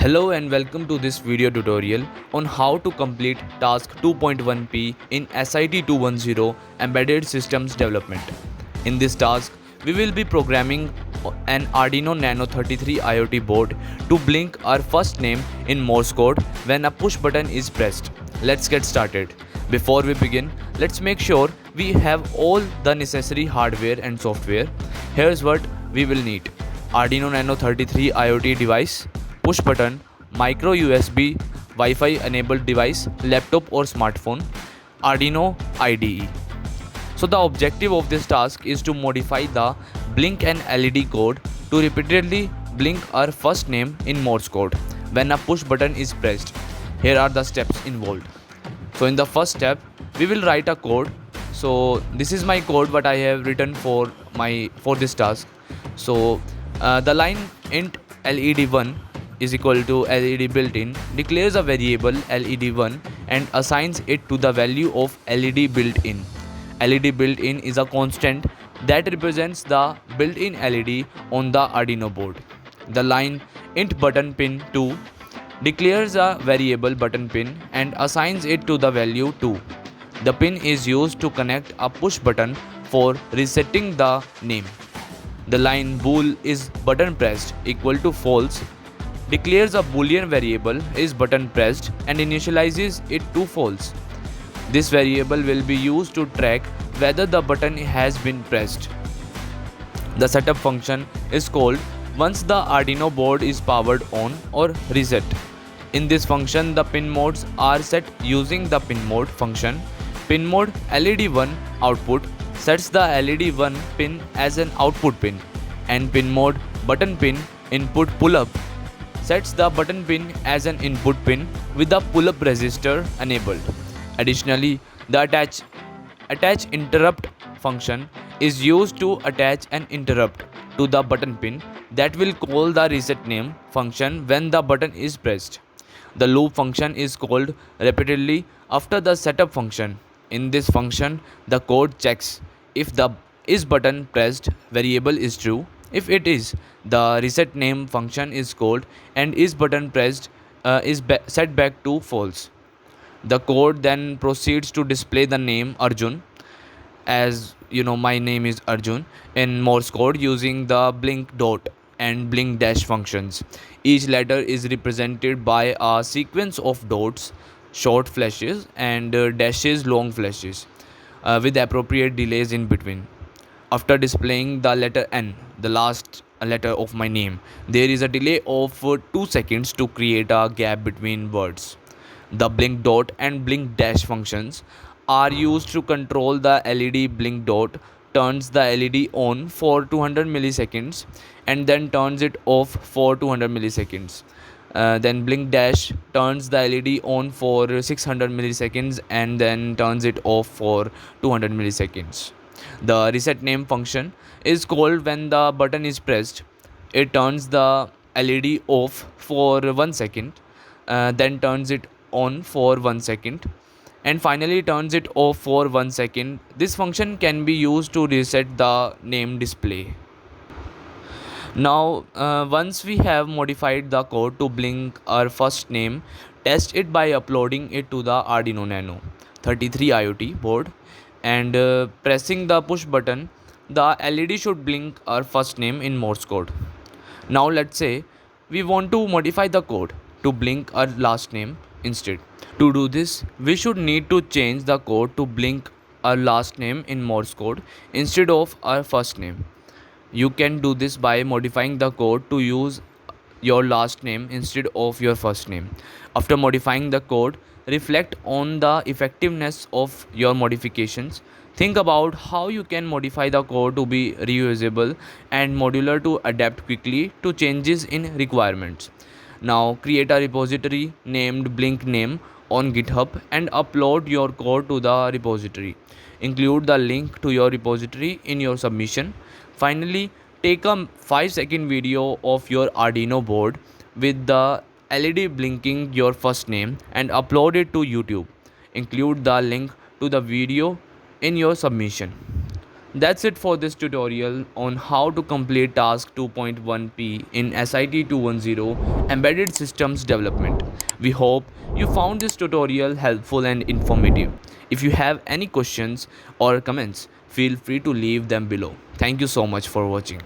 Hello and welcome to this video tutorial on how to complete Task 2.1P in SIT210 Embedded Systems Development. In this task, we will be programming an Arduino Nano 33 IoT board to blink our first name in Morse code when a push button is pressed. Let's get started. Before we begin, let's make sure we have all the necessary hardware and software. Here's what we will need: Arduino Nano 33 IoT device, push button, micro USB, Wi-Fi enabled device, laptop or smartphone, Arduino IDE. So the objective of this task is to modify the blink and LED code to repeatedly blink our first name in Morse code when a push button is pressed. Here are the steps involved. So in the first step, we will write a code. So this is my code what I have written for this task. So the line int LED1 is equal to LED built-in declares a variable LED1 and assigns it to the value of LED built-in. LED built-in is a constant that represents the built-in LED on the Arduino board. The line int button pin 2 declares a variable button pin and assigns it to the value 2. The pin is used to connect a push button for resetting the name. The line bool is button pressed equal to false declares a boolean variable is button pressed and initializes it to false. This variable will be used to track whether the button has been pressed. The setup function is called once the Arduino board is powered on or reset. In this function, the pin modes are set using the pin mode function. Pin mode LED1 output sets the LED1 pin as an output pin, and pin mode button pin input pull-up sets the button pin as an input pin with the pull-up resistor enabled. Additionally, the attach interrupt function is used to attach an interrupt to the button pin that will call the reset name function when the button is pressed. The loop function is called repeatedly after the setup function. In this function, the code checks if the is button pressed variable is true. If it is, the reset name function is called and is button pressed set back to false. The code then proceeds to display the name Arjun, as you know my name is Arjun, in Morse code using the blink dot and blink dash functions. Each letter is represented by a sequence of dots, short flashes, and dashes, long flashes, with appropriate delays in between. After displaying the letter N, the last letter of my name, there is a delay of 2 seconds to create a gap between words. The blink dot and blink dash functions are used to control the LED. Blink dot turns the LED on for 200 milliseconds and then turns it off for 200 milliseconds. Then blink dash turns the LED on for 600 milliseconds and then turns it off for 200 milliseconds. The reset name function is called when the button is pressed. It turns the LED off for 1 second, then turns it on for 1 second, and finally turns it off for 1 second. This function can be used to reset the name display. Now, once we have modified the code to blink our first name, test it by uploading it to the Arduino Nano 33 IoT board and pressing the push button. The LED should blink our first name in Morse code. Now let's say we want to modify the code to blink our last name instead. To do this, we should need to change the code to blink our last name in Morse code instead of our first name. You can do this by modifying the code to use your last name instead of your first name. After modifying the code, reflect on the effectiveness of your modifications. Think about how you can modify the code to be reusable and modular to adapt quickly to changes in requirements. Now create a repository named blink name on GitHub and upload your code to the repository. Include the link to your repository in your submission. Finally, take a 5-second video of your Arduino board with the LED blinking your first name and upload it to YouTube. Include the link to the video in your submission. That's it for this tutorial on how to complete task 2.1p in SIT 210 Embedded Systems Development. We hope you found this tutorial helpful and informative. If you have any questions or comments, feel free to leave them below. Thank you so much for watching.